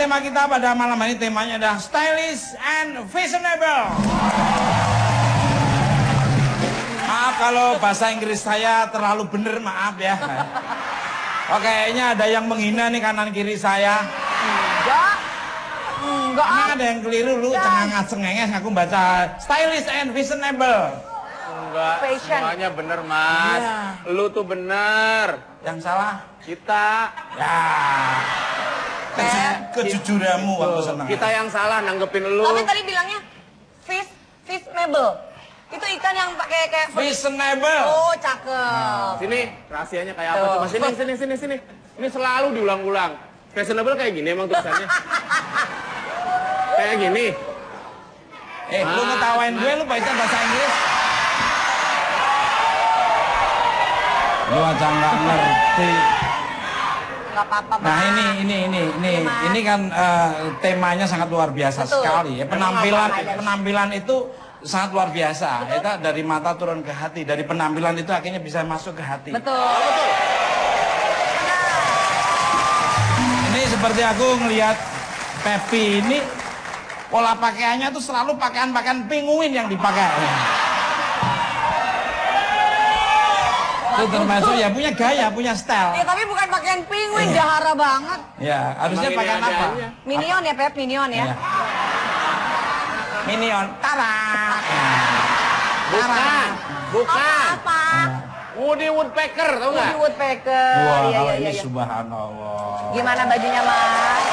tema kita pada malam ini temanya adalah stylish and fashionable. Maaf kalau bahasa Inggris saya terlalu bener, maaf ya. Oke, kayaknya ada yang menghina nih kanan kiri saya. Enggak. Karena ada yang keliru, lu cengenges aku baca stylish and fashionable. Enggak, Fashion. semuanya bener, Mas. Iya. Lu tuh bener. Yang salah? Kita. Ya. Kejujuranmu aku senang. Kita yang salah nanggepin lu. Tapi tadi bilangnya fishable. Itu ikan yang pakai kayak Fashionable. Oh, cakep. Sini, rahasianya kayak apa? Tuh. Coba sini. Ini selalu diulang-ulang. Fashionable kayak gini emang tulisannya. Kayak gini. Lu ngetawain gue, lu baca bahasa Inggris. Lu aja nggak ngerti. Nggak apa-apa, Bang. Nah ini kan temanya sangat luar biasa. Betul. Sekali ya. Penampilan itu sangat luar biasa. Itu dari mata turun ke hati. Dari penampilan itu akhirnya bisa masuk ke hati. Betul. Ini seperti aku ngelihat Pepi ini pola pakaiannya tuh selalu pakaian-pakaian penguin yang dipakai. Itu termasuk ya punya gaya, punya style. Ya tapi bukan pakaian penguin, jahara banget. Ya, harusnya pakaian apa? Minion ya, Pep, Minion ya. Iya. Minion, tarak. Bukan. Apa? Woody Woodpecker, tau nggak? Woody Woodpecker. Wah, Iya, kalau iya, ini iya. subhanallah. Gimana bajunya, Mas?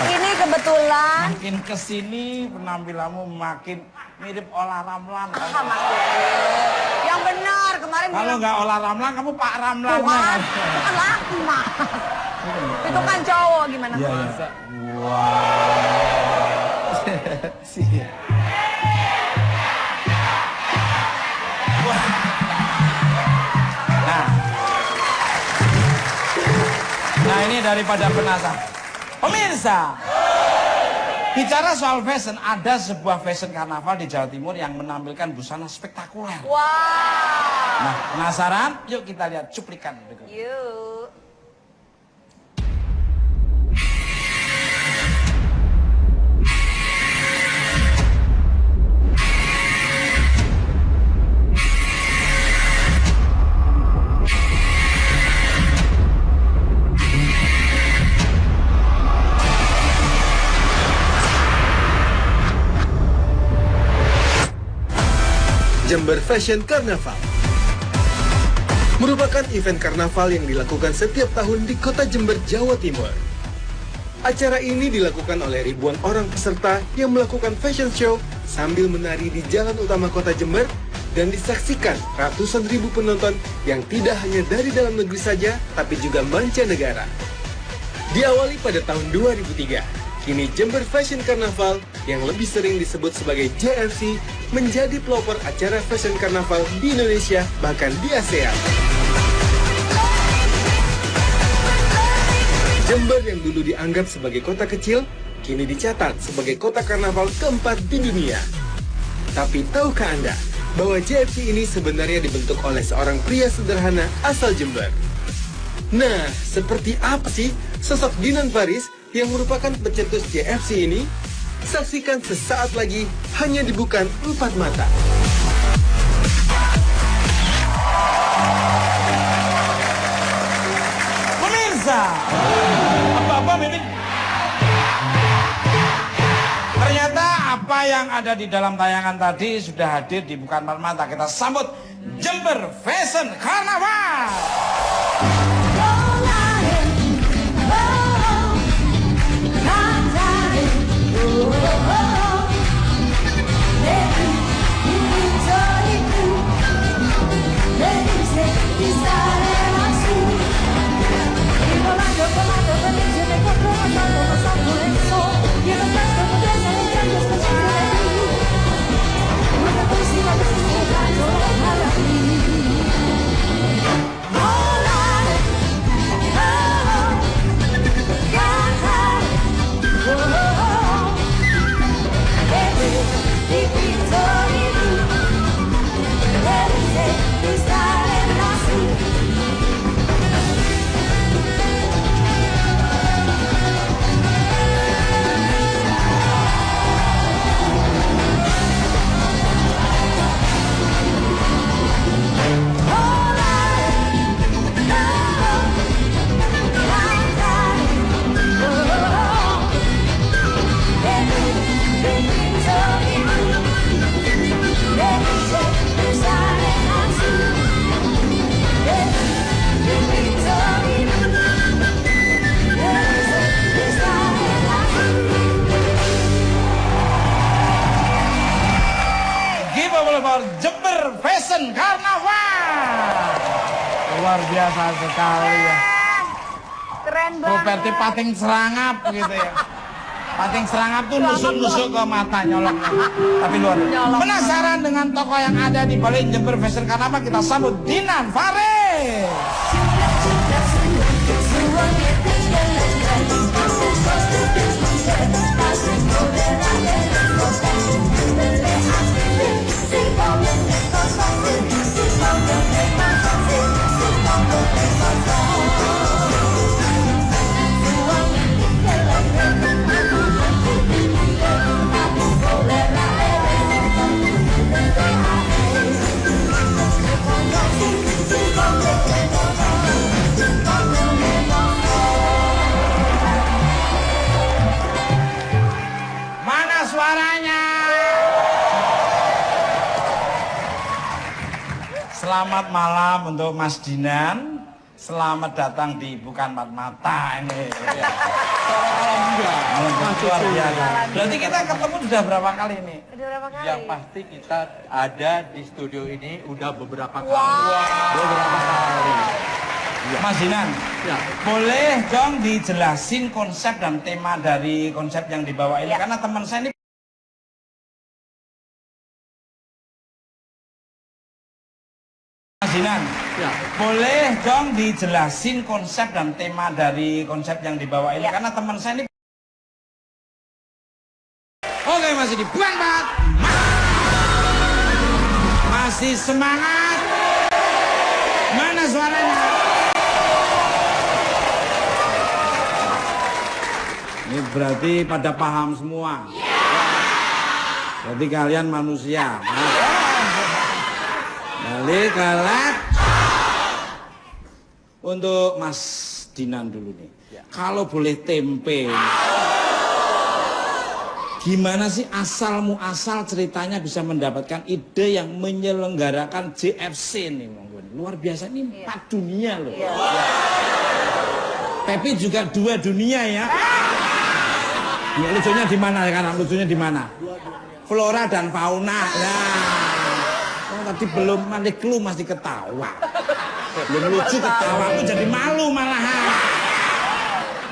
Ini kebetulan. Makin kesini penampilanmu makin mirip Ola Ramlan. Ah, Mas Putri. Yang benar, kemarin Kalau bilang. nggak Ola Ramlan, kamu Pak Ramlan. Bukan, bukan laki, Mas. Itu kan cowok, gimana? Iya, iya. Wow. Siap. Nah ini daripada penasaran. Pemirsa, bicara soal fashion, ada sebuah fashion karnaval di Jawa Timur yang menampilkan busana spektakuler. Wow. Nah, penasaran? Yuk kita lihat cuplikan berikut. Yuk. Jember Fashion Carnaval merupakan event karnaval yang dilakukan setiap tahun di kota Jember, Jawa Timur. Acara ini dilakukan oleh ribuan orang peserta yang melakukan fashion show sambil menari di jalan utama kota Jember dan disaksikan ratusan ribu penonton yang tidak hanya dari dalam negeri saja, tapi juga mancanegara. Diawali pada tahun 2003, kini Jember Fashion Carnaval yang lebih sering disebut sebagai JFC menjadi pelopor acara fashion karnaval di Indonesia bahkan di ASEAN. Jember yang dulu dianggap sebagai kota kecil, kini dicatat sebagai kota karnaval keempat di dunia. Tapi tahukah Anda bahwa JFC ini sebenarnya dibentuk oleh seorang pria sederhana asal Jember? Nah, seperti apa sih sosok Dinan Faris yang merupakan pencetus JFC ini? Saksikan sesaat lagi hanya di Bukan Empat Mata. Pemirsa, apa-apa ini? Ternyata apa yang ada di dalam tayangan tadi sudah hadir di Bukan Empat Mata. Kita sambut Jember Fashion Carnaval. Fashion Carnaval. Luar biasa sekali ya. Keren banget. Seperti pating serangap gitu ya. Pating serangap tuh nusuk-nusuk ke mata nyolong. Tapi luar biasa. Penasaran dengan tokoh yang ada di balik Jember Fashion Carnaval? Kita sambut Dinan Faris. Mana suaranya? Selamat malam untuk Mas Dinan. Selamat datang di Bukan Empat Mata ini. Luar biasa. Berarti kita ketemu sudah berapa kali ini? Udah berapa kali? Yang pasti kita ada di studio ini udah beberapa kali. Beberapa kali. Mas Dinan, Ya. boleh dong dijelasin konsep dan tema dari konsep yang dibawa ini? Ya. Karena teman saya ini Mas Dinan, Ya. boleh dong dijelasin konsep dan tema dari konsep yang dibawa ini? Ya. Karena teman saya ini Oke, masih di Bukan Empat. Masih semangat. Mana suaranya? Ini berarti pada paham semua. Berarti kalian manusia. Balik galak. Untuk Mas Dinan dulu nih. Kalau boleh tempe. Gimana sih asal muasal ceritanya bisa mendapatkan ide yang menyelenggarakan JFC nih, Monggo. Luar biasa ini 4 dunia loh. Pepi juga 2 dunia ya. Ya, lucunya di mana sekarang? Lucunya di mana? Flora dan fauna. Nah, tadi belum mandi clue masih ketawa. Belum lucu ketawa, aku jadi malu malahan.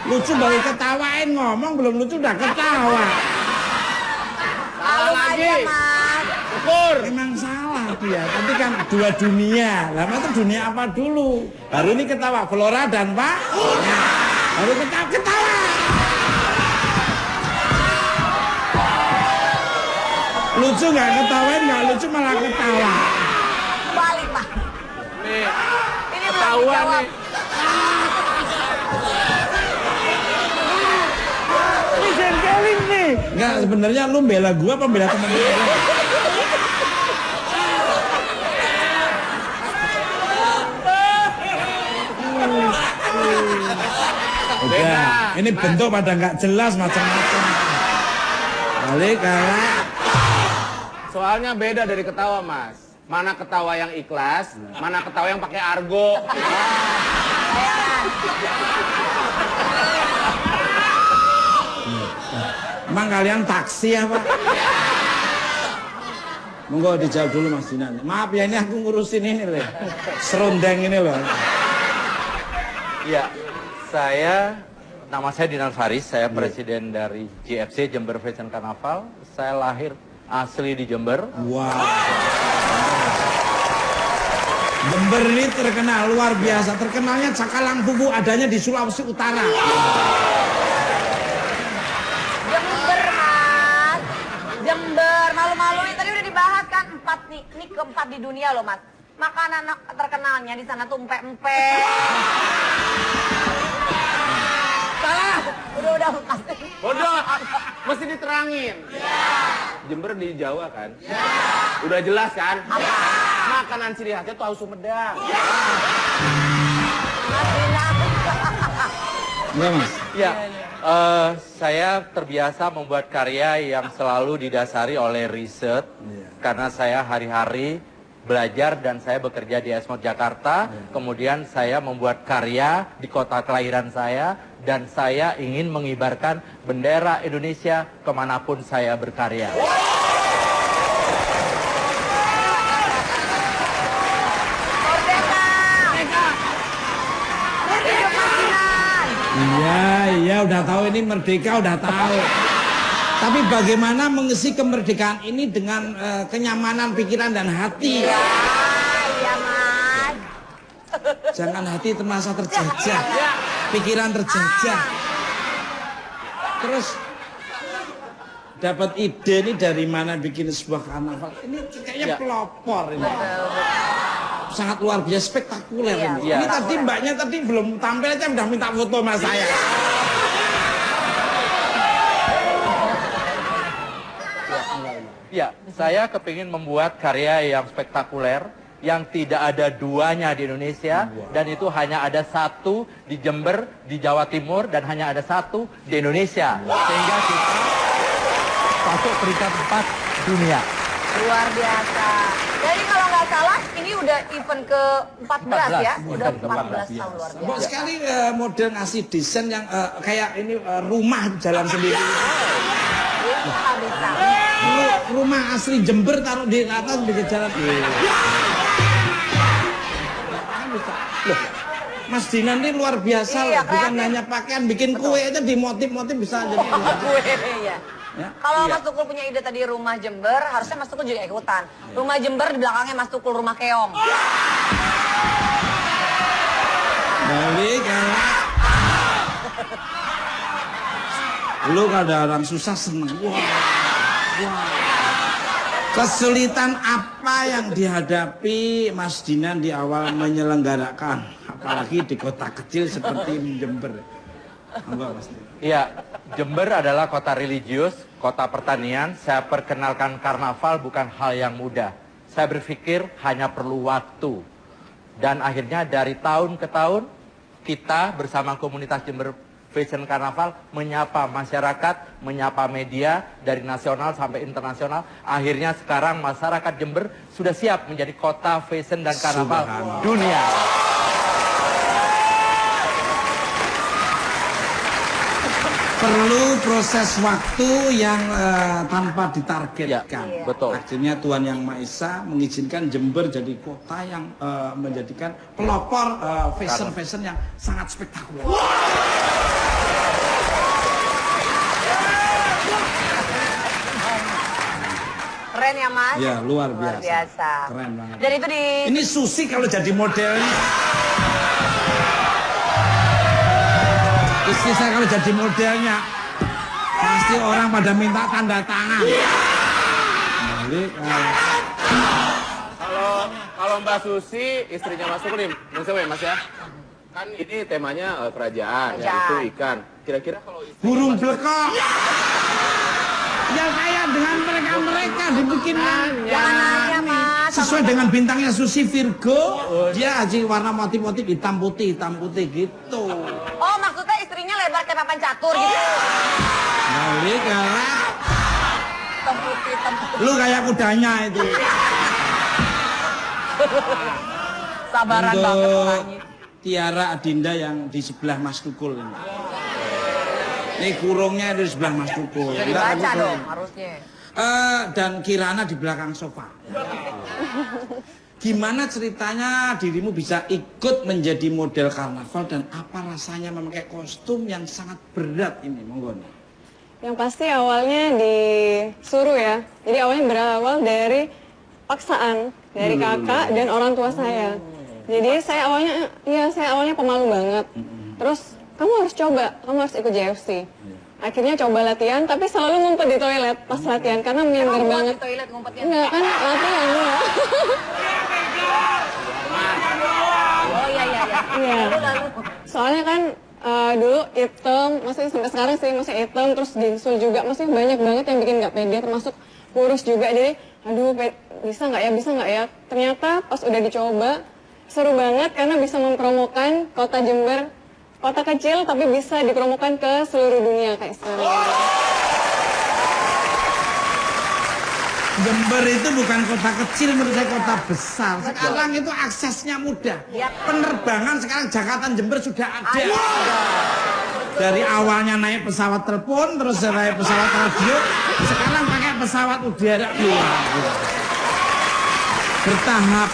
Lucu baru ketawain ngomong, belum lucu udah ketawa. Malu aja, Mas. Syukur. Memang salah dia, tapi kan 2 dunia. Lama itu dunia apa dulu? Baru ini ketawa, Flora dan Pak. Nah, baru ketawa. Lucu nggak ketawain, nggak lucu malah ketawa. Balik, Pak. Nih, Ini belum ketahuan dijawab. nih. Ini jengkelin nih. Nggak, sebenarnya lu bela gua apa bela temen gua? Udah, ini bentuk pada nggak jelas macam-macam. Balik galak. Soalnya beda dari ketawa, Mas. Mana ketawa yang ikhlas, mana ketawa yang pakai argo. Emang kalian taksi apa? Monggo dijawab dulu Mas Dinan. Maaf ya, ini aku ngurusin ini loh. Serundeng ini loh. Ya, nama saya Dinan Faris, saya presiden dari JFC Jember Fashion Carnaval. Saya lahir asli di Jember. Wow. Jember ini terkenal luar biasa. Terkenalnya cakalang bubu adanya di Sulawesi Utara. Jember, Mas. Jember. Malu-malu nih tadi udah dibahas kan 4 nih. Ini keempat di dunia loh, Mas. Makanan terkenalnya di sana tuh empek-empek. Salah. Udah pasti. Bodoh, mesti diterangin. Jember di Jawa kan? Udah jelas kan? Makanan ciri khasnya tahu Sumedang. Mas Dinan. Enggak Mas? Ya, saya terbiasa membuat karya yang selalu didasari oleh riset. Karena saya hari-hari belajar dan saya bekerja di Esmod Jakarta. Kemudian saya membuat karya di kota kelahiran saya. Dan saya ingin mengibarkan bendera Indonesia kemanapun saya berkarya. Iya, udah tahu ini merdeka, udah tahu. Tapi bagaimana mengisi kemerdekaan ini dengan kenyamanan pikiran dan hati? Iya, Mas. Jangan hati terasa terjajah, pikiran terjajah. Terus dapat ide ini dari mana bikin sebuah karnaval? Ini kayaknya pelopor ini. Sangat luar biasa, spektakuler ini. Iya. Ini tadi mbaknya tadi belum tampil aja udah minta foto sama saya. Ya, saya kepingin membuat karya yang spektakuler, yang tidak ada duanya di Indonesia, dan itu hanya ada satu di Jember, di Jawa Timur, dan hanya ada satu di Indonesia. Sehingga kita masuk peringkat 4 dunia. Luar biasa. Jadi kalau nggak salah, ini udah event ke-14 ya? Udah 14 tahun luar Kok biasa. sekali model ngasih desain yang kayak ini rumah jalan sendiri. Bisa. Rumah asli Jember taruh di atas di jalan. Loh, Mas Dinan ini luar biasa Iya, loh. Bukan kreatif. hanya pakaian, bikin kue aja di motif-motif bisa jadi. Gue ya. Ya. Kalau Mas Tukul punya ide tadi rumah Jember, harusnya Mas Tukul juga ikutan. Rumah Jember di belakangnya Mas Tukul rumah keong. Balik lu kalau ada orang susah seneng. Wah. Kesulitan apa yang dihadapi Mas Dinan di awal menyelenggarakan, apalagi di kota kecil seperti Jember? Enggak, Mas Dinan. Iya, Jember adalah kota religius, kota pertanian. Saya perkenalkan karnaval bukan hal yang mudah. Saya berpikir hanya perlu waktu. Dan akhirnya dari tahun ke tahun, kita bersama komunitas Jember Fashion Karnaval menyapa masyarakat, menyapa media dari nasional sampai internasional. Akhirnya sekarang masyarakat Jember sudah siap menjadi kota fashion dan karnaval dunia. Perlu proses waktu yang tanpa ditargetkan. Ya, betul. Akhirnya Tuhan Yang Maha Esa mengizinkan Jember jadi kota yang menjadikan pelopor fashion yang sangat spektakuler. Keren ya Mas? Ya, luar Luar biasa. biasa. Keren banget. Dan itu di... Ini Susi kalau jadi modelnya. Istri saya kalau jadi modelnya, pasti orang pada minta tanda tangan. Balik, Kalau Mbak Susi, istrinya Mas Tukul nih, Mas ya. Kan ini temanya kerajaan, ya, itu ikan. Kira-kira kalau burung blekok. Ya kayak dengan mereka dibikinnya. Jangan nanya Mas. Sesuai dengan bintangnya Susi Virgo, dia aja warna motif-motif hitam putih gitu. Oh maksudnya istrinya lebar kayak papan catur gitu. Balik, Hitam putih. lu kayak kudanya itu. Sabaran banget Untuk orangnya. Tiara Adinda yang di sebelah Mas Tukul ini. Ini kurungnya di sebelah Mas Tukul. Udah dibaca dong harusnya. Dan Kirana di belakang sofa. Gimana ceritanya dirimu bisa ikut menjadi model karnaval dan apa rasanya memakai kostum yang sangat berat ini, monggo nih. Yang pasti awalnya disuruh ya. Jadi awalnya berawal dari paksaan dari kakak dan orang tua saya. Jadi saya awalnya pemalu banget. Terus kamu harus coba, kamu harus ikut JFC. Akhirnya coba latihan, tapi selalu ngumpet di toilet pas latihan karena minder Emang banget. di toilet ngumpetnya? Enggak kan latihan enggak. Oh iya. Iya. Lalu. Soalnya kan dulu hitam, masih sampai sekarang sih masih hitam, terus gingsul juga, masih banyak banget yang bikin nggak pede, termasuk kurus juga. Jadi, aduh bisa nggak ya? Ternyata pas udah dicoba seru banget karena bisa mempromokan kota Jember, kota kecil tapi bisa dipromokan ke seluruh dunia kayak sekarang. Jember itu bukan kota kecil, menurut saya kota besar. Sekarang itu aksesnya mudah. Penerbangan sekarang Jakarta Jember sudah ada. Dari awalnya naik pesawat telepon, terus naik pesawat radio, sekarang pakai pesawat udara. Bertahap.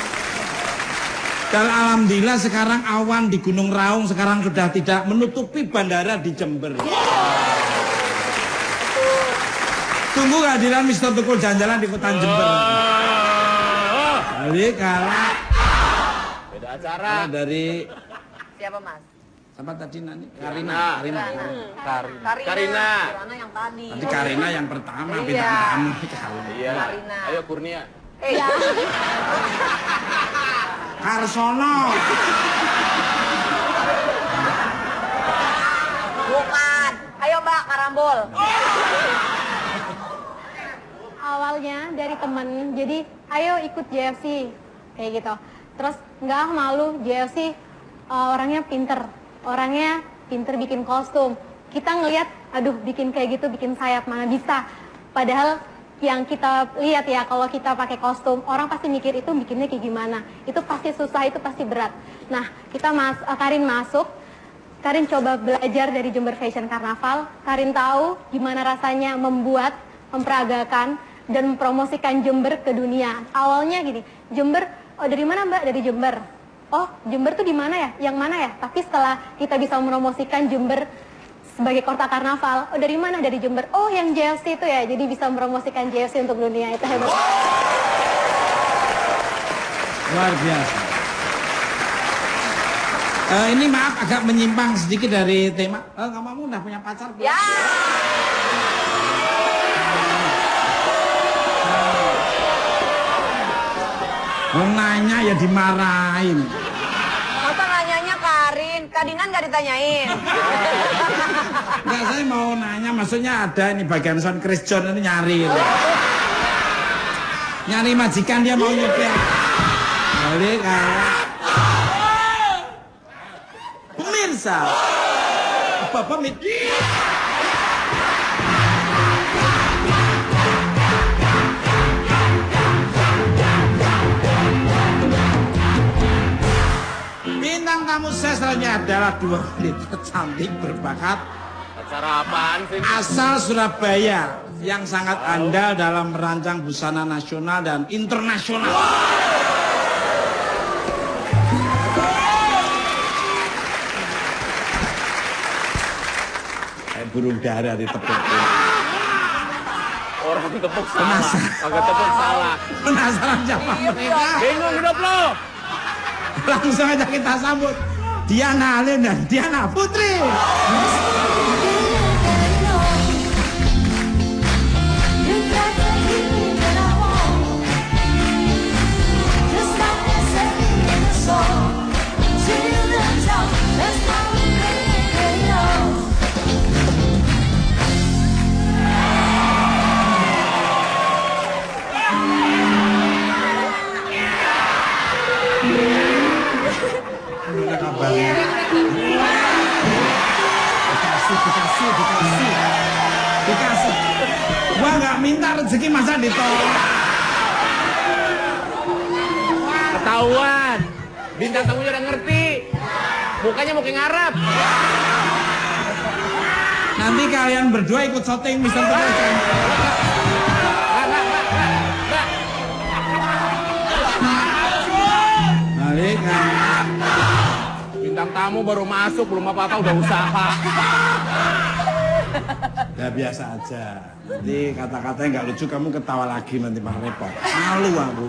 Dan alhamdulillah sekarang awan di Gunung Raung sekarang sudah tidak menutupi bandara di Jember. Tunggu kehadiran Mr. Tukul jalan-jalan di kota Jember. Jadi kalah. Beda acara. Dari Siapa Mas? siapa tadi Nani? Karina. Karina yang tadi. Tadi Karina yang pertama, Iya. bintang tamu. Iya. Karina. Ayo Kurnia. Ya. Karsono. Bukan. Ayo Mbak Karambol. Awalnya dari temen, jadi ayo ikut JFC kayak gitu. Terus nggak malu, JFC orangnya pinter bikin kostum. Kita ngelihat, aduh bikin kayak gitu, bikin sayap mana bisa. Padahal yang kita lihat ya, kalau kita pakai kostum, orang pasti mikir itu bikinnya kayak gimana. Itu pasti susah, itu pasti berat. Nah, Karin masuk. Karin coba belajar dari Jember Fashion Carnaval. Karin tahu gimana rasanya membuat, memperagakan, dan mempromosikan Jember ke dunia. Awalnya gini, Jember, oh dari mana Mbak? Dari Jember. Oh, Jember tuh di mana ya? Yang mana ya? Tapi setelah kita bisa mempromosikan Jember sebagai kota karnaval, oh dari mana? Dari Jember. Oh, yang JFC itu ya. Jadi bisa mempromosikan JFC untuk dunia. Itu hebat. Luar biasa. Ini maaf agak menyimpang sedikit dari tema. Kamu udah punya pacar? Ya. Nanya ya dimarahin. Masa nanyanya Karin? Kadinan nggak ditanyain. Enggak, saya mau nanya, maksudnya ada ini bagian sound Chris John ini nyari. Nyari majikan dia mau nyupir. Balik pemirsa. Apa pamit? Bintang tamu saya selanjutnya adalah dua wanita cantik berbakat Acara apaan sih? asal Surabaya yang sangat andal dalam merancang busana nasional dan internasional. Kayak burung dara ditepuk. Orang tepuk salah. Agak tepuk salah. Penasaran siapa mereka? Bingung hidup lo. Langsung aja kita sambut Diana Halim dan Diana Putri. Gimana kabarnya? Dikasih. Gua nggak minta rezeki masa ditolak. Ketahuan. Bintang tamunya udah ngerti. Mukanya mau kayak ngarep. Nanti kalian berdua ikut syuting Mr. Tukul. Balik kan. Bintang tamu baru masuk, belum apa-apa udah usaha. Ya biasa aja. Nanti kata-katanya nggak lucu, kamu ketawa lagi nanti malah repot. Malu aku.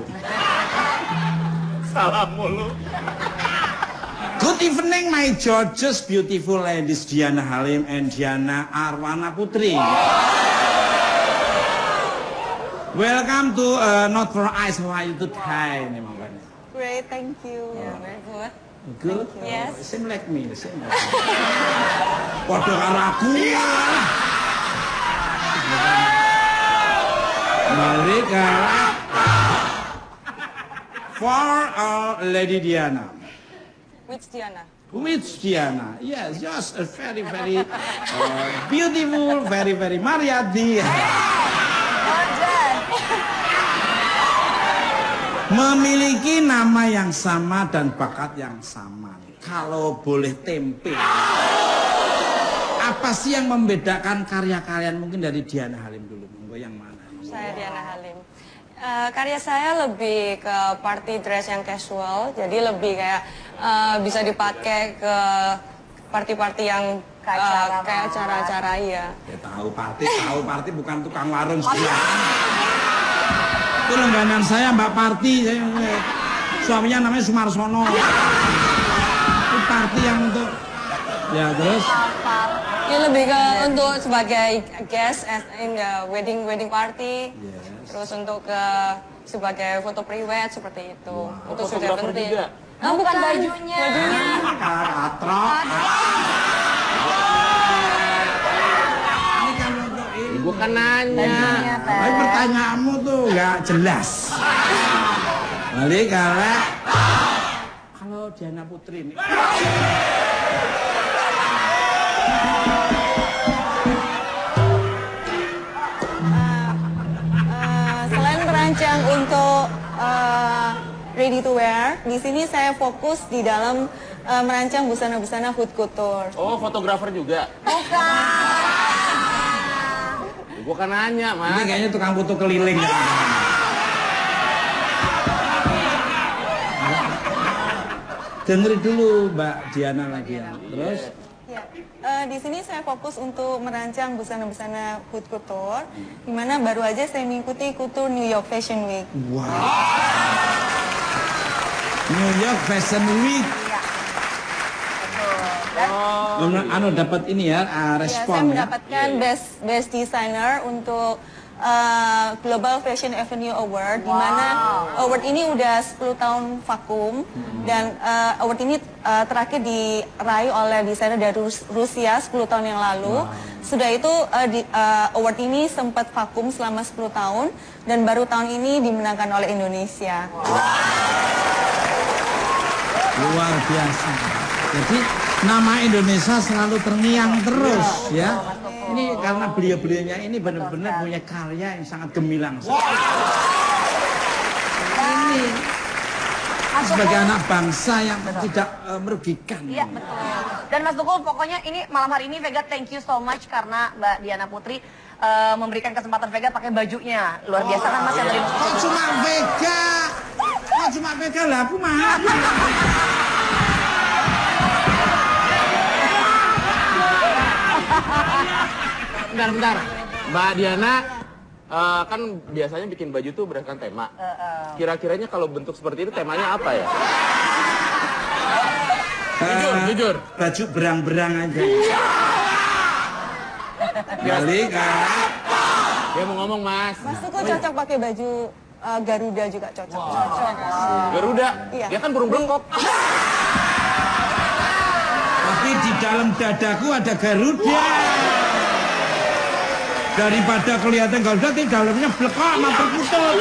Salam mulu. Good evening my gorgeous beautiful ladies Diana Halim and Diana Arwana Putri. Welcome to Not For Eyes. How are you today? Ini makanya. Great, thank you. Very good. Good. Yes. Same like me. Same like me. Podo karo aku. Mari kalah. For Lady Diana. Which Diana? Which Diana? Yes, just a very, very beautiful, very, very Mariati. Memiliki nama yang sama dan bakat yang sama. Kalau boleh tempe. Apa sih yang membedakan karya kalian mungkin dari Diana Halim dulu? Monggo yang mana? Saya Diana Halim. Karya saya lebih ke party dress yang casual, jadi lebih kayak bisa dipakai ke party-party yang kayak acara-acara ya. Ya tahu party bukan tukang warung sebelah. Itu langganan saya Mbak Party, suaminya namanya Sumarsono. Itu party yang untuk ya terus. Ya lebih ke untuk sebagai guest in the wedding party. Terus untuk ke sebagai foto prewed seperti itu. Untuk sudah penting. Juga. Bukan bajunya. Katrok. Ini kan untuk ini. Gue kan nanya. Tapi pertanyaanmu tuh nggak jelas. Balik kalau Diana Putri ini. Selain merancang untuk ready to wear, di sini saya fokus di dalam merancang busana-busana haute couture. Oh, fotografer juga? Gue kan nanya, Ini Mas. kayaknya tukang foto keliling. Dengerin dulu Mbak Diana lagi ya. Terus Ya, di sini saya fokus untuk merancang busana-busana haute couture, di mana baru aja saya mengikuti Couture New York Fashion Week. wow. New York Fashion Week. Dapat ini ya Ya, saya respon ya. mendapatkan best designer untuk Global Fashion Avenue Award, di mana award ini udah 10 tahun vakum dan award ini terakhir diraih oleh desainer dari Rusia 10 tahun yang lalu. Sudah itu award ini sempat vakum selama 10 tahun dan baru tahun ini dimenangkan oleh Indonesia. Luar biasa. Jadi nama Indonesia selalu terngiang terus ya. Ini karena beliau-beliaunya ini benar-benar punya karya yang sangat gemilang. Ini sebagai anak bangsa yang tidak merugikan. Iya betul. Dan Mas Tukul pokoknya ini malam hari ini Vega thank you so much karena Mbak Diana Putri memberikan kesempatan Vega pakai bajunya. Luar biasa kan Mas yang dari Mas Kok cuma Vega? Kok cuma Vega lah aku mah. Bentar. Mbak Diana, kan biasanya bikin baju tuh berdasarkan tema. Kira-kiranya kalau bentuk seperti itu temanya apa ya? Jujur. Baju berang-berang aja. Balik Dia mau ngomong, Mas. Mas Tukul cocok pakai baju Garuda juga cocok. Garuda, Iya. dia kan burung bengkok. Tapi di dalam dadaku ada Garuda. Daripada kelihatan Garuda, di dalamnya blekok sama perkutut.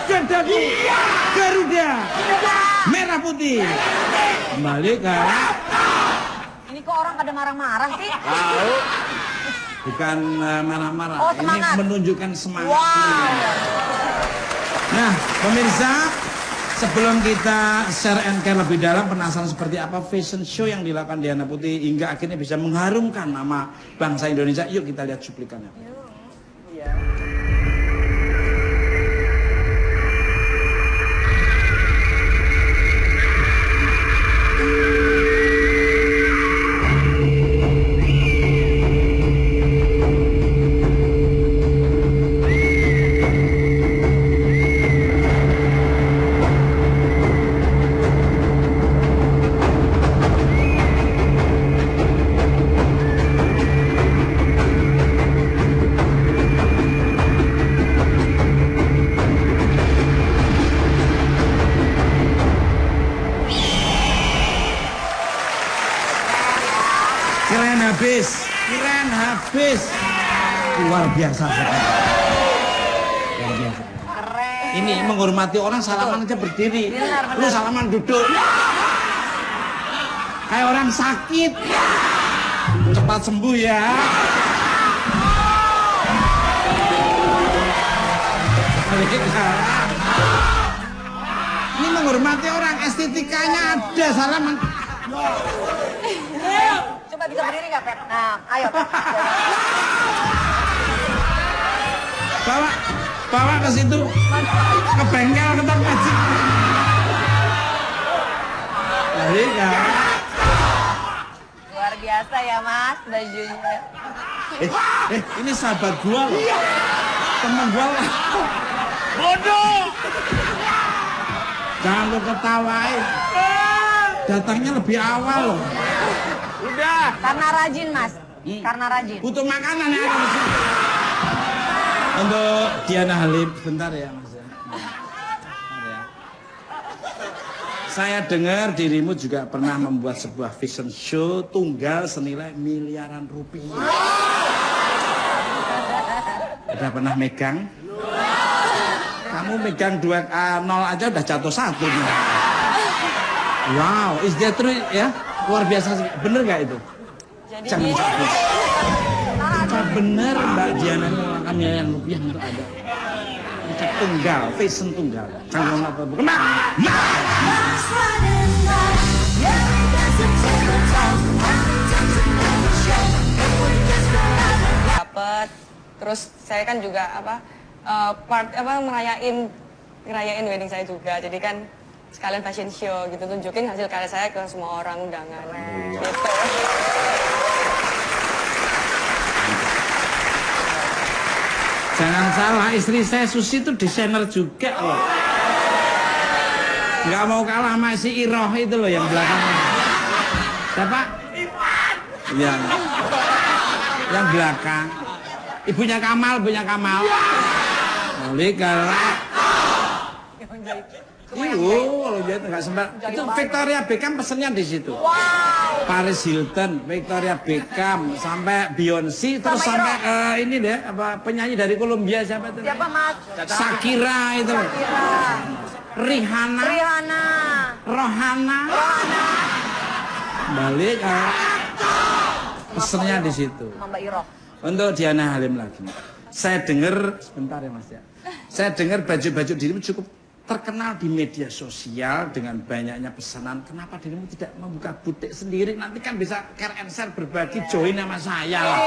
Dadaku Garuda. Merah putih. Kembali ke Ini kok orang pada marah-marah sih? Tahu. bukan marah-marah. Oh, Ini semangat. menunjukkan semangat. Wow. Nah, pemirsa, sebelum kita share and care lebih dalam, penasaran seperti apa fashion show yang dilakukan Diana Putri hingga akhirnya bisa mengharumkan nama bangsa Indonesia. Yuk kita lihat cuplikannya. Keren habis. Luar biasa sekali. Luar biasa. Keren. Ini menghormati orang salaman aja berdiri. Lu salaman duduk. Kayak orang sakit. Cepat sembuh ya. Ini menghormati orang, estetikanya ada salaman. Coba bisa berdiri nggak, Pep? Nah, ayo, Pep. Bawa Bawa ke situ. Ke bengkel ke tempat sih. Luar biasa ya Mas bajunya. Ini sahabat gua loh. Temen gua lah. Bodoh. Jangan lu ketawain. Datangnya lebih awal loh. Udah. Karena rajin Mas. Karena rajin. Butuh makanan ya ada di sini. Untuk Diana Halim, bentar ya Mas ya. Bentar ya. Saya dengar dirimu juga pernah membuat sebuah fashion show tunggal senilai miliaran rupiah. Udah pernah megang? Kamu megang 0 aja udah jatuh 1 nih. Wow, is that true ya? Luar biasa sih. Bener gak itu? Jangan cabut. Apa bener Mbak Diana mengeluarkan miliaran rupiah untuk ada? Untuk tunggal, fashion tunggal. Canggung apa bukan? Dapat. Terus saya kan juga ngerayain wedding saya juga. Jadi kan sekalian fashion show gitu, tunjukin hasil karya saya ke semua orang undangan. Gitu. Jangan salah, istri saya Susi itu desainer juga loh. Nggak mau kalah sama si Iroh itu loh yang belakangnya. Siapa? Yang belakang. Ibunya Kamal. Boleh kalah. Kalau jahit nggak sempat. Itu Victoria Beckham pesennya di situ. Paris Hilton, Victoria Beckham, sampai Beyonce, terus sampai ini deh, penyanyi dari Kolombia siapa itu? Siapa Mas? Shakira itu. Rihanna. Rohana. Balik. Pesennya di situ. Mbak Iro. Untuk Diana Halim lagi. Saya dengar, sebentar ya Mas ya. Saya dengar baju-baju dirimu cukup terkenal di media sosial dengan banyaknya pesanan. Kenapa dirimu tidak membuka butik sendiri? Nanti kan bisa care and share berbagi, join sama saya lah.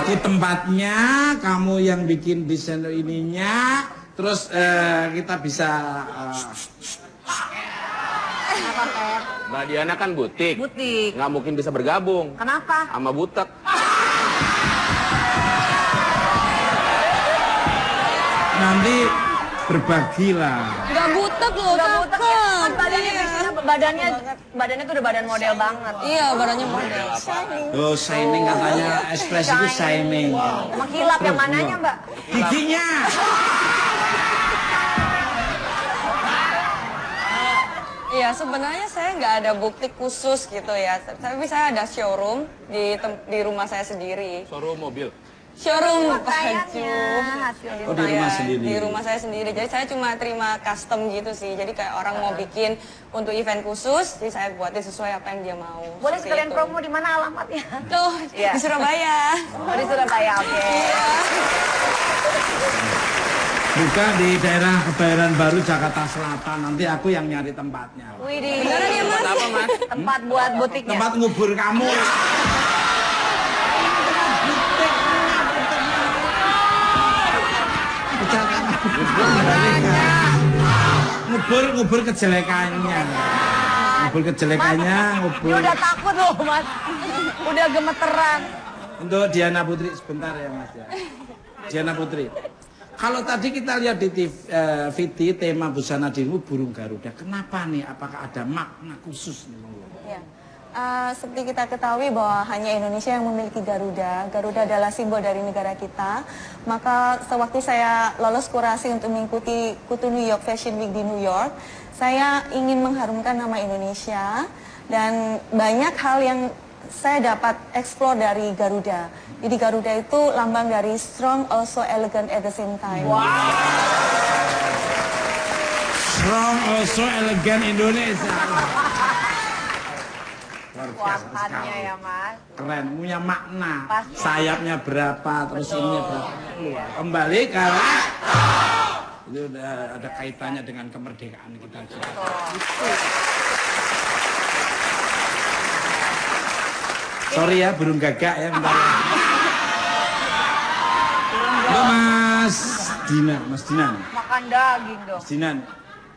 Aku tempatnya, kamu yang bikin desain ininya, terus kita bisa. Mbak Diana kan butik. Butik. Nggak mungkin bisa bergabung. Kenapa? Sama butek. Nanti berbagilah. Udah butek loh, Udah butek ya. Kan badannya. badannya tuh udah badan model banget. Iya, badannya model. Oh, shining katanya, ekspresi itu shining. Emang kilap yang mananya Mbak? Giginya. Iya, sebenarnya saya nggak ada butik khusus gitu ya. Tapi saya ada showroom di rumah saya sendiri. Showroom mobil. Showroom baju. Hasil Oh, di rumah Iya, sendiri. Di rumah saya sendiri. Jadi saya cuma terima custom gitu sih. Jadi kayak orang mau bikin untuk event khusus, jadi saya buatin sesuai apa yang dia mau. Boleh Seperti sekalian itu. promo di mana alamatnya? Tuh, Iya. di Surabaya. Oh, di Surabaya, oke. Buka di daerah Kebayoran Baru, Jakarta Selatan. Nanti aku yang nyari tempatnya. Widih. Beneran ya, Mas? Apa Mas? Tempat buat butiknya. Tempat ngubur kamu. Ngubur kejelekannya. Ngubur kejelekannya, ngubur. Dia udah takut loh Mas. Udah gemeteran. Untuk Diana Putri sebentar ya Mas ya. Diana Putri. Kalau tadi kita lihat di VT tema busana dirimu burung Garuda. Kenapa nih? Apakah ada makna khusus nih? Ya. Seperti kita ketahui bahwa hanya Indonesia yang memiliki Garuda. Garuda adalah simbol dari negara kita. Maka sewaktu saya lolos kurasi untuk mengikuti Kutu New York Fashion Week di New York, saya ingin mengharumkan nama Indonesia dan banyak hal yang saya dapat explore dari Garuda. Jadi Garuda itu lambang dari strong, also elegant at the same time. Wow. Strong, also elegant Indonesia. Luar biasa Kuatannya sekali. ya Mas. Keren, punya makna. Pasti. Sayapnya berapa, terus ininya berapa. Kembali karena itu udah ada kaitannya dengan kemerdekaan kita juga. Sorry ya, burung gagak ya. Bentar. Halo Mas. Dinan, Mas Dinan. Makan daging dong. Mas Dinan.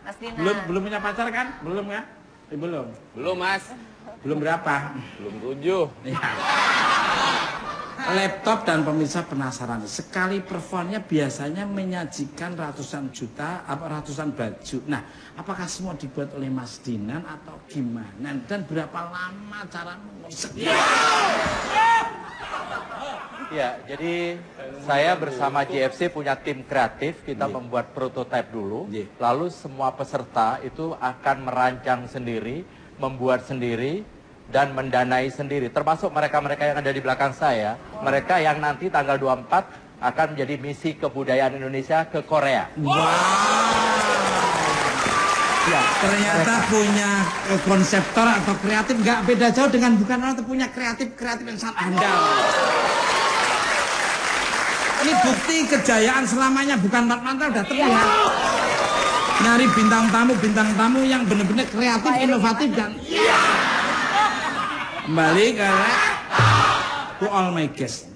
Mas Dinan. Belum punya pacar kan? Belum ya? Belum. Belum, Mas. Belum berapa? Belum 7. Ya. Laptop dan pemirsa penasaran. Sekali performnya biasanya menyajikan ratusan juta, ratusan baju. Nah, apakah semua dibuat oleh Mas Dinan atau gimana? Dan berapa lama cara mengonsepnya? Ya, jadi saya bersama JFC punya tim kreatif, kita membuat prototipe dulu, lalu semua peserta itu akan merancang sendiri, membuat sendiri, dan mendanai sendiri, termasuk mereka-mereka yang ada di belakang saya, mereka yang nanti tanggal 24 akan menjadi misi kebudayaan Indonesia ke Korea. Wow. Ya, ternyata punya konseptor atau kreatif nggak beda jauh dengan bukan orang punya kreatif yang sangat andal. Ini bukti kejayaan selamanya bukan mata udah terlihat. Nyari bintang tamu yang benar-benar kreatif, inovatif dan kembali ke to all my guests.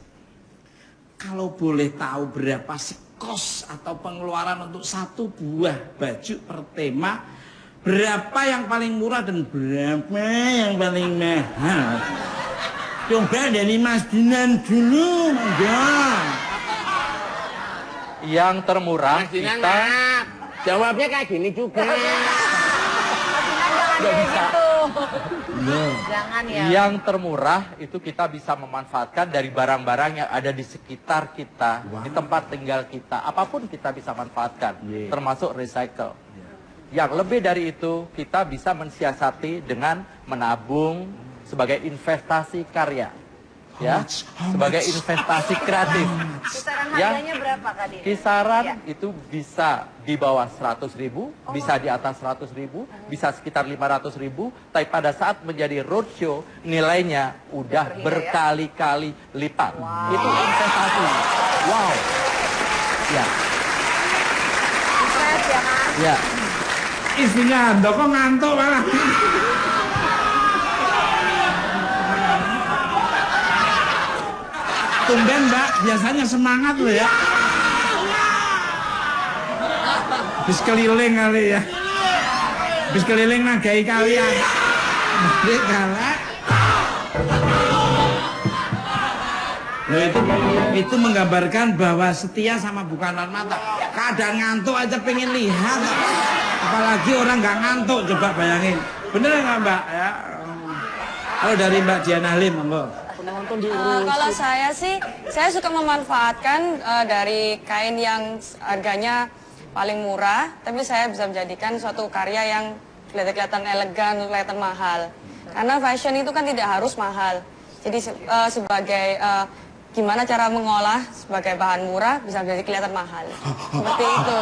Kalau boleh tahu berapa sih kos atau pengeluaran untuk satu buah baju per tema, berapa yang paling murah dan berapa yang paling mahal? Coba dari Mas Dinan dulu, enggak. Yang termurah Mas Dinan, kita jawabnya kayak gini juga. Jangan kayak gitu. Jangan ya. Yang termurah itu kita bisa memanfaatkan dari barang-barang yang ada di sekitar kita, di tempat tinggal kita. Apapun kita bisa manfaatkan, termasuk recycle. Yang lebih dari itu, kita bisa mensiasati dengan menabung sebagai investasi karya. Ya, sebagai investasi kreatif. Kisaran Ya. harganya berapa Kak Dini? Kisaran Ya. itu bisa di bawah 100.000, bisa di atas 100.000, bisa sekitar 500.000. Tapi pada saat menjadi roadshow, nilainya udah berkali-kali lipat. Itu investasi. Wow. Ya, Sukses ya Mas. ya. Istrinya Handoko kok ngantuk malah. Tumben Mbak, biasanya semangat loh ya. Bis keliling kali ya. Bis keliling nagai kalian. Balik galak. Loh itu menggambarkan bahwa setia sama bukan mata. Kadang ngantuk aja pengen lihat. Apalagi orang nggak ngantuk, coba bayangin. Bener nggak Mbak? Ya. Kalau dari Mbak Diana Lim, monggo. Kalau saya sih, saya suka memanfaatkan dari kain yang harganya paling murah, tapi saya bisa menjadikan suatu karya yang kelihatan elegan, kelihatan mahal. Karena fashion itu kan tidak harus mahal. Jadi sebagai gimana cara mengolah sebagai bahan murah bisa jadi kelihatan mahal. Seperti itu.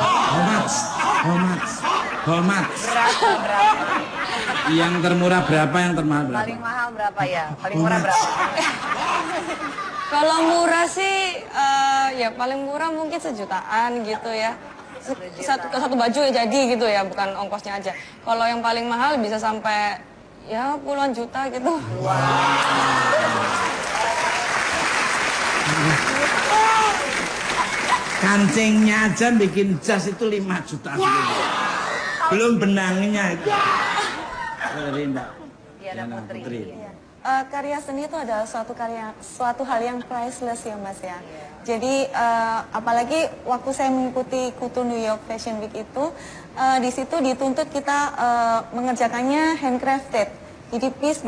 How much? Berapa? Yang termurah berapa, yang termahal berapa? Paling mahal berapa ya? Paling murah berapa? Kalau murah sih, ya paling murah mungkin 1 jutaan gitu ya. Satu baju ya jadi gitu ya, bukan ongkosnya aja. Kalau yang paling mahal bisa sampai ya puluhan juta gitu. Kancingnya aja bikin jas itu 5 juta. Belum benangnya itu. Dari Mbak Diana Putri. Karya seni itu adalah suatu hal yang priceless ya Mas ya. Jadi apalagi waktu saya mengikuti Kutu New York Fashion Week itu, di situ dituntut kita mengerjakannya handcrafted. Jadi piece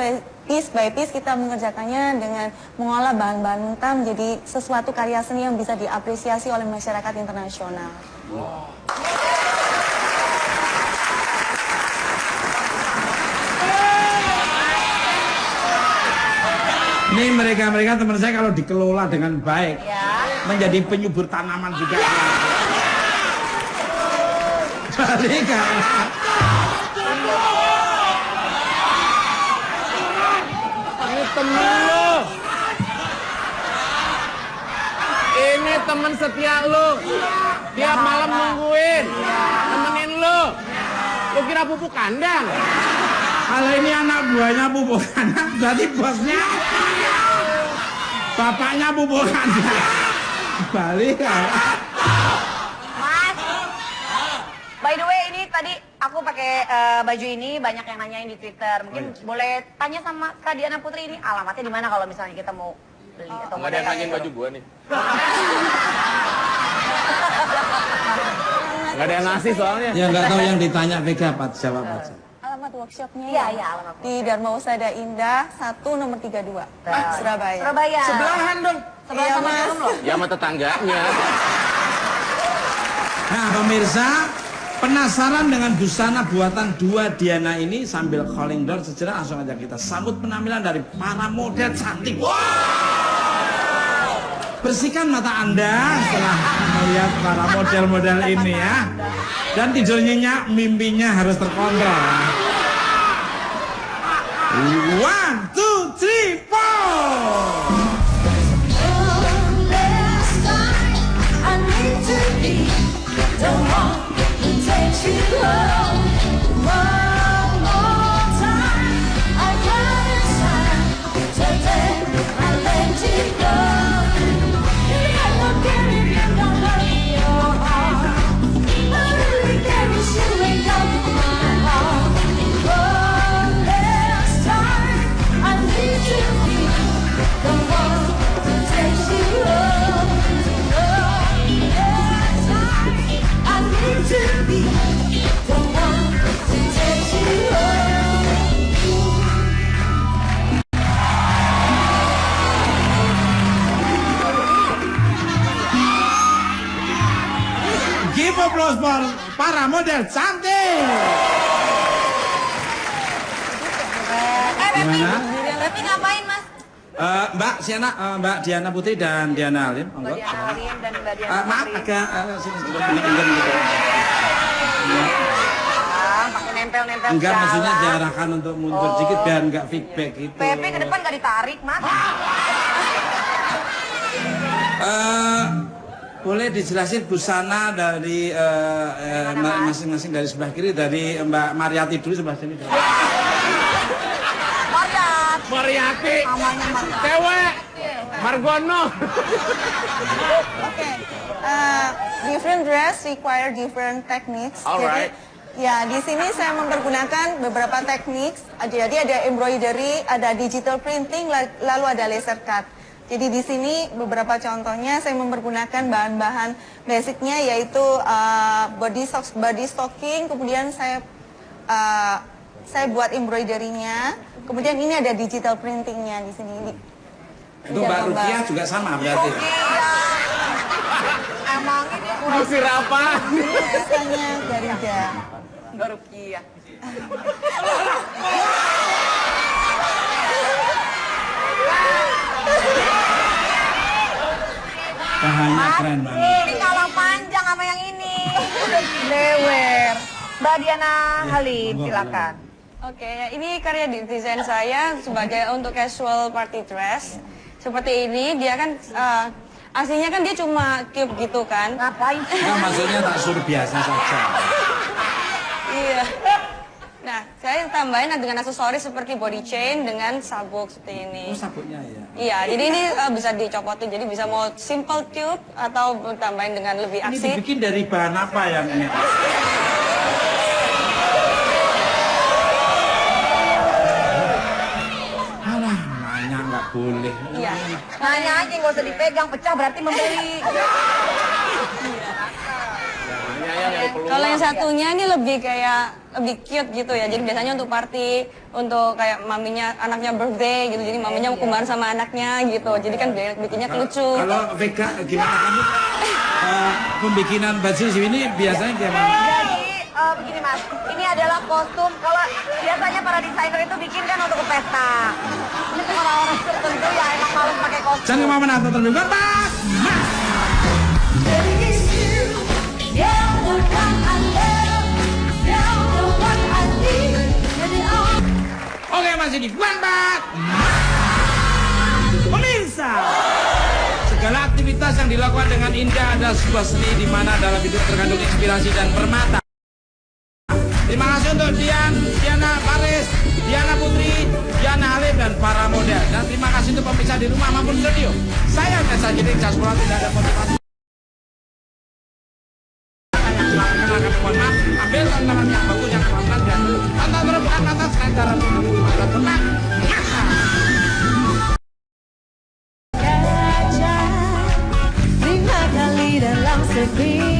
by piece kita mengerjakannya dengan mengolah bahan-bahan mentah menjadi sesuatu karya seni yang bisa diapresiasi oleh masyarakat internasional. Ini mereka teman saya kalau dikelola dengan baik, menjadi penyubur tanaman juga. Balik Ini temen lo. Ini temen setia lo. Tiap malam nungguin. Temenin lo. Lo kira pupuk kandang? Kalau ini anak buahnya pupuk anak, berarti bosnya bapaknya pupuk anak. Balik tadi aku pakai baju ini banyak yang nanyain di Twitter. Mungkin boleh tanya sama Kak Diana Putri ini alamatnya di mana kalau misalnya kita mau beli atau Nggak ada yang nanyain baju gua nih. Nggak ada yang ngasih soalnya. Ya nggak tahu yang ditanya Vega apa jawab aja. Alamat workshopnya Iya, iya, alamat. di Dharma Husada Indah 1 nomor 32 Surabaya. Surabaya. Sebelahan dong. Sebelah Iya, sama Mas. Jarum loh. Ya sama tetangganya. Nah pemirsa, penasaran dengan busana buatan dua Diana ini? Sambil calling door sejenak langsung aja kita sambut penampilan dari para model cantik. Bersihkan mata Anda setelah melihat para model-model ini ya. Dan tidur nyenyak, mimpinya harus terkontrol. 1, 2, 3, 4. Give applause for para model cantik. Bepi, Gimana? Bepi ngapain Mas? Mbak Siana, Mbak Diana Putri dan Diana Halim, Mbak Diana Halim dan Mbak Diana maaf Putri. agak sini enggan gitu. Pakai nempel-nempel Enggak, segala. maksudnya diarahkan untuk mundur sedikit biar enggak feedback gitu. Pepe ke depan nggak ditarik Mas. Boleh dijelasin busana dari masing-masing dari sebelah kiri, dari Mbak Mariati dulu sebelah sini. Mariat. Mariati. Namanya Mariat. Cewek. Margono. Okay. Different dress require different techniques. Alright. Jadi, ya di sini saya mempergunakan beberapa teknik. Jadi ada embroidery, ada digital printing, lalu ada laser cut. Jadi di sini beberapa contohnya saya mempergunakan bahan-bahan basicnya yaitu body stocking, kemudian saya buat embroidery-nya, kemudian ini ada digital printingnya di sini. Itu Mbak Rukia juga sama berarti. Emang ini Kusir apa? Biasanya Garuda. Mbak Rukia. Bahannya keren banget. Ini kalah panjang sama yang ini. Lewer. Mbak Diana Halim, silakan. Oke, ini karya desain saya sebagai untuk casual party dress. Seperti ini, dia kan aslinya kan dia cuma cube gitu kan. Ngapain? Nah, maksudnya tak suruh biasa saja. Iya. Nah, saya tambahin dengan aksesoris seperti body chain dengan sabuk seperti ini. Oh, sabuknya ya. Iya, jadi ini bisa dicopotin, jadi bisa mau simple tube atau tambahin dengan lebih Ini aksi. dibikin dari bahan apa yang ini? Alah, nanya nggak boleh. Iya. Nanya aja nggak usah dipegang, pecah berarti membeli. Kalau yang satunya ini lebih kayak lebih cute gitu ya. Jadi biasanya untuk party, untuk kayak maminya anaknya birthday gitu. Jadi maminya mau kembar sama anaknya gitu. Jadi kan bikinnya lucu. Kalau Vega gimana kamu? Pembikinan baju ini biasanya gimana? Jadi begini Mas, ini adalah kostum. Kalau biasanya para desainer itu bikin kan untuk ke pesta. Ini tuh orang-orang tertentu ya emang malas pakai kostum. Jangan mau menata terbuka, Pak. Oke, masih di Pak. Pemirsa, segala aktivitas yang dilakukan dengan indah adalah sebuah seni di mana dalam hidup terkandung inspirasi dan permata. Terima kasih untuk Diana Paris, Diana Putri, Diana Halim dan para model. Dan terima kasih untuk pemirsa di rumah maupun studio. Saya Nesa Jidik, Jasmula tidak ada motivasi. Mohon maaf. Ambil tantangan yang bagus, yang pelan dan tantangan terdepan atas kancaran mata tenang. Kaca 5 kali dalam sepi